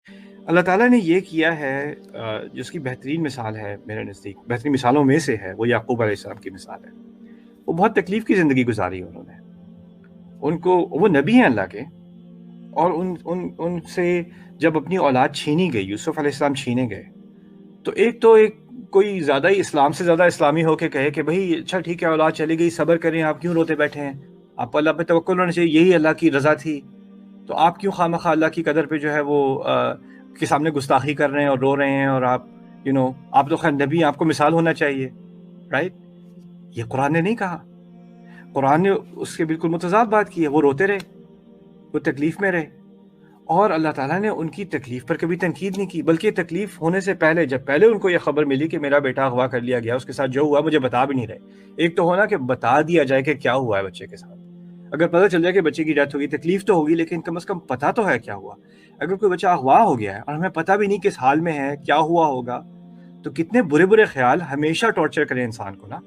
اللہ تعالیٰ نے یہ کیا ہے، جس کی بہترین مثال ہے میرے نزدیک، بہترین مثالوں میں سے ہے، وہ یعقوب علیہ السلام کی مثال ہے۔ وہ بہت تکلیف کی زندگی گزاری انہوں نے، وہ نبی ہیں اللہ کے، اور ان سے جب اپنی اولاد چھینی گئی، یوسف علیہ السلام چھینے گئے، تو ایک کوئی زیادہ ہی اسلام سے زیادہ اسلامی ہو کے کہے کہ بھئی اچھا ٹھیک ہے، اولاد چلی گئی، صبر کریں، آپ کیوں روتے بیٹھے ہیں، آپ کو اللہ پہ توکل ہونا چاہیے، یہی اللہ کی رضا تھی، تو آپ کیوں خواہ اللہ کی قدر پہ جو ہے وہ کے سامنے گستاخی کر رہے ہیں اور رو رہے ہیں، اور آپ آپ تو خیر نبی، آپ کو مثال ہونا چاہیے، رائٹ؟ یہ قرآن نے نہیں کہا، قرآن نے اس کے بالکل متضاد بات کی ہے۔ وہ روتے رہے، وہ تکلیف میں رہے، اور اللہ تعالیٰ نے ان کی تکلیف پر کبھی تنقید نہیں کی، بلکہ تکلیف ہونے سے پہلے، جب پہلے ان کو یہ خبر ملی کہ میرا بیٹا اغوا کر لیا گیا، اس کے ساتھ جو ہوا مجھے بتا بھی نہیں رہے۔ ایک تو ہونا کہ بتا دیا جائے کہ کیا ہوا ہے بچے کے ساتھ، اگر پتہ چل جائے کہ بچے کی ڈیتھ ہوگی، تکلیف تو ہوگی، لیکن کم از کم پتہ تو ہے کیا ہوا۔ اگر کوئی بچہ اغوا ہو گیا ہے اور ہمیں پتہ بھی نہیں کس حال میں ہے، کیا ہوا ہوگا، تو کتنے برے برے خیال ہمیشہ ٹارچر کریں انسان کو نا۔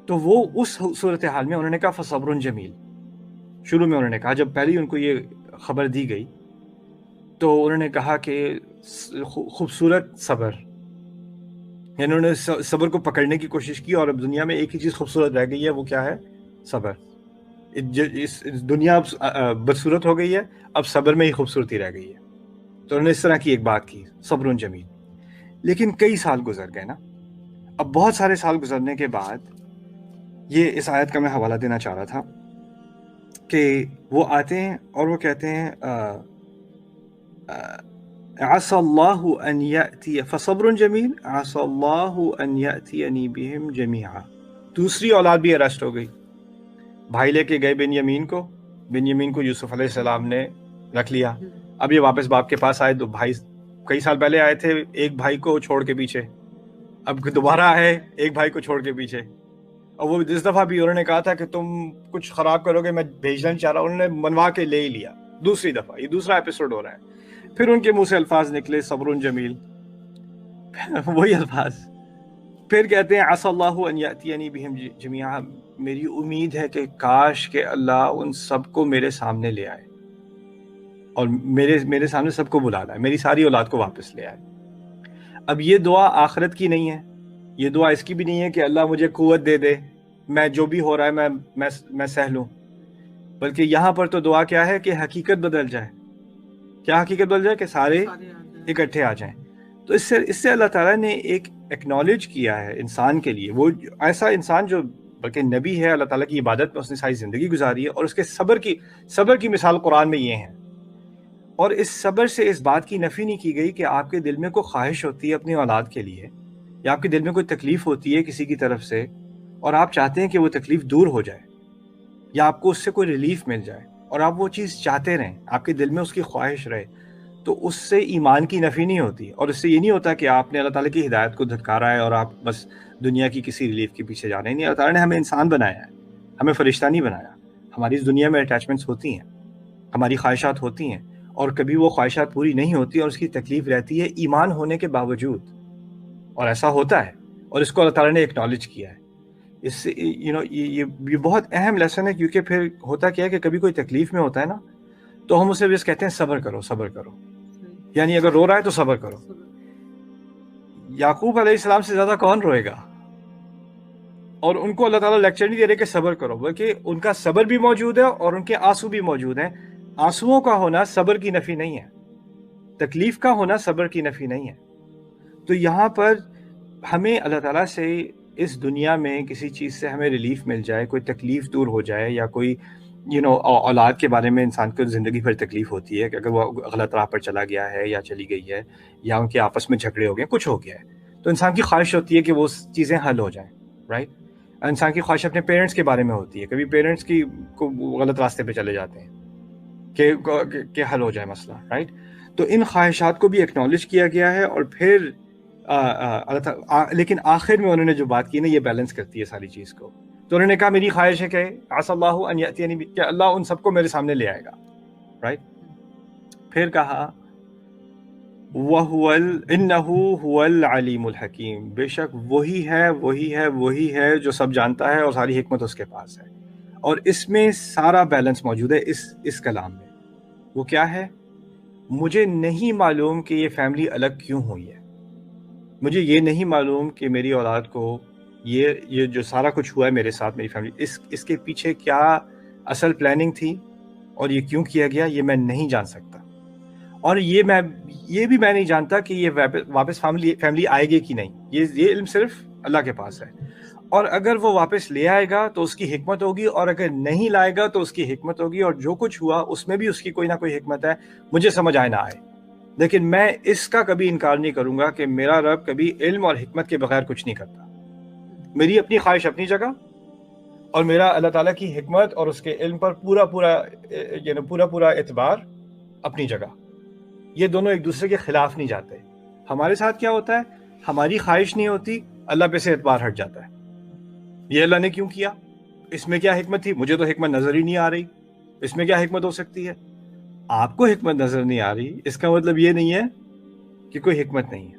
تو وہ اس صورتحال میں انہوں نے کہا فصبر جمیل، شروع میں انہوں نے کہا، جب پہلی ان کو یہ خبر دی گئی تو انہوں نے کہا کہ خوبصورت صبر، یعنی انہوں نے صبر کو پکڑنے کی کوشش کی، اور اب دنیا میں ایک ہی چیز خوبصورت رہ گئی ہے، وہ کیا ہے؟ صبر۔ اس دنیا اب بدصورت ہو گئی ہے، اب صبر میں ہی خوبصورتی رہ گئی ہے۔ تو انہوں نے اس طرح کی ایک بات کی، صبر جمیل۔ لیکن کئی سال گزر گئے نا، اب بہت سارے سال گزرنے کے بعد یہ اس آیت کا میں حوالہ دینا چاہ رہا تھا کہ وہ آتے ہیں اور وہ کہتے ہیں عسى الله ان ياتي فصبر جمیل عسى الله ان ياتيني بهم جميعا۔ دوسری اولاد بھی اریسٹ ہو گئی، بھائی لے کے گئے بنیامین کو یوسف علیہ السلام نے رکھ لیا۔ اب یہ واپس باپ کے پاس آئے، دو بھائی کئی سال پہلے آئے تھے ایک بھائی کو چھوڑ کے پیچھے، اب دوبارہ آئے ایک بھائی کو چھوڑ کے پیچھے، اور وہ اس دفعہ بھی انہوں نے کہا تھا کہ تم کچھ خراب کرو گے میں بھیجنا نہیں چاہ رہا، انہوں نے منوا کے لے ہی لیا دوسری دفعہ۔ یہ دوسرا ایپیسوڈ ہو رہا ہے، پھر ان کے منہ سے الفاظ نکلے صبر جمیل، وہی الفاظ، پھر کہتے ہیں عسى الله ان ياتيني بهم جميعا، میری امید ہے کہ کاش کہ اللہ ان سب کو میرے سامنے لے آئے، اور میرے سامنے سب کو بلا لائے، میری ساری اولاد کو واپس لے آئے۔ اب یہ دعا آخرت کی نہیں ہے، یہ دعا اس کی بھی نہیں ہے کہ اللہ مجھے قوت دے دے، میں جو بھی ہو رہا ہے میں سہ لوں، بلکہ یہاں پر تو دعا کیا ہے کہ حقیقت بدل جائے۔ کیا حقیقت بدل جائے؟ کہ سارے اکٹھے آ جائیں۔ تو اس سے اللہ تعالیٰ نے ایک ایکنالج کیا ہے انسان کے لیے، وہ ایسا انسان جو بلکہ نبی ہے، اللہ تعالیٰ کی عبادت میں اس نے ساری زندگی گزاری ہے، اور اس کے صبر کی مثال قرآن میں یہ ہے۔ اور اس صبر سے اس بات کی نفی نہیں کی گئی کہ آپ کے دل میں کوئی خواہش ہوتی ہے اپنی اولاد کے لیے، یا آپ کے دل میں کوئی تکلیف ہوتی ہے کسی کی طرف سے، اور آپ چاہتے ہیں کہ وہ تکلیف دور ہو جائے، یا آپ کو اس سے کوئی ریلیف مل جائے، اور آپ وہ چیز چاہتے رہیں، آپ کے دل میں اس کی خواہش رہے، تو اس سے ایمان کی نفی نہیں ہوتی، اور اس سے یہ نہیں ہوتا کہ آپ نے اللہ تعالیٰ کی ہدایت کو دھتکارا ہے اور آپ بس دنیا کی کسی ریلیف کے پیچھے جا رہے ہیں۔ نہیں، اللہ تعالیٰ نے ہمیں انسان بنایا ہے، ہمیں فرشتہ نہیں بنایا۔ ہماری اس دنیا میں اٹیچمنٹس ہوتی ہیں، ہماری خواہشات ہوتی ہیں، اور کبھی وہ خواہشات پوری نہیں ہوتی اور اس کی تکلیف رہتی ہے ایمان ہونے کے باوجود، اور ایسا ہوتا ہے، اور اس کو اللہ تعالیٰ نے ایکنالج کیا ہے۔ اس سے یہ بہت اہم لیسن ہے، کیونکہ پھر ہوتا کیا ہے کہ کبھی کوئی تکلیف میں ہوتا ہے نا، تو ہم اسے بس کہتے ہیں صبر کرو صبر کرو، یعنی اگر رو رہا ہے تو صبر کرو۔ یعقوب علیہ السلام سے زیادہ کون روئے گا؟ اور ان کو اللہ تعالیٰ لیکچر نہیں دے رہے کہ صبر کرو، بلکہ ان کا صبر بھی موجود ہے اور ان کے آنسو بھی موجود ہیں۔ آنسوؤں کا ہونا صبر کی نفی نہیں ہے، تکلیف کا ہونا صبر کی نفی نہیں ہے۔ تو یہاں پر ہمیں اللہ تعالیٰ سے اس دنیا میں کسی چیز سے ہمیں ریلیف مل جائے، کوئی تکلیف دور ہو جائے، یا کوئی اولاد کے بارے میں انسان کو زندگی بھر تکلیف ہوتی ہے کہ اگر وہ غلط راہ پر چلا گیا ہے یا چلی گئی ہے، یا ان کے آپس میں جھگڑے ہو گئے، کچھ ہو گیا ہے، تو انسان کی خواہش ہوتی ہے کہ وہ چیزیں حل ہو جائیں، رائٹ؟ انسان کی خواہش اپنے پیرنٹس کے بارے میں ہوتی ہے، کبھی پیرنٹس کو غلط راستے پہ چلے جاتے ہیں کہ حل ہو جائے مسئلہ، رائٹ؟ تو ان خواہشات کو بھی ایکنالج کیا گیا ہے، اور پھر لیکن آخر میں انہوں نے جو بات کی نا، یہ بیلنس کرتی ہے ساری چیز کو۔ تو انہوں نے کہا میری خواہش ہے کہ عسى الله ان ياتيني، کہ اللہ ان سب کو میرے سامنے لے آئے گا، رائٹ؟ پھر کہا انه هو العلیم الحکیم، بے شک وہی ہے جو سب جانتا ہے اور ساری حکمت اس کے پاس ہے۔ اور اس میں سارا بیلنس موجود ہے اس کلام میں۔ وہ کیا ہے؟ مجھے نہیں معلوم کہ یہ فیملی الگ کیوں ہوئی ہے، مجھے یہ نہیں معلوم کہ میری اولاد کو یہ جو سارا کچھ ہوا ہے میرے ساتھ، میری فیملی، اس کے پیچھے کیا اصل پلاننگ تھی اور یہ کیوں کیا گیا، یہ میں نہیں جان سکتا. اور یہ بھی میں نہیں جانتا کہ یہ واپس فیملی آئے گی کہ نہیں. یہ علم صرف اللہ کے پاس ہے. اور اگر وہ واپس لے آئے گا تو اس کی حکمت ہوگی، اور اگر نہیں لائے گا تو اس کی حکمت ہوگی، اور جو کچھ ہوا اس میں بھی اس کی کوئی نہ کوئی حکمت ہے، مجھے سمجھ آئے نہ آئے. لیکن میں اس کا کبھی انکار نہیں کروں گا کہ میرا رب کبھی علم اور حکمت کے بغیر کچھ نہیں کرتا. میری اپنی خواہش اپنی جگہ، اور میرا اللہ تعالیٰ کی حکمت اور اس کے علم پر پورا اعتبار اپنی جگہ. یہ دونوں ایک دوسرے کے خلاف نہیں جاتے. ہمارے ساتھ کیا ہوتا ہے، ہماری خواہش نہیں ہوتی، اللہ پہ سے اعتبار ہٹ جاتا ہے. یہ اللہ نے کیوں کیا، اس میں کیا حکمت تھی، مجھے تو حکمت نظر ہی نہیں آ رہی، اس میں کیا حکمت ہو سکتی ہے. آپ کو حکمت نظر نہیں آ رہی، اس کا مطلب یہ نہیں ہے کہ کوئی حکمت نہیں ہے.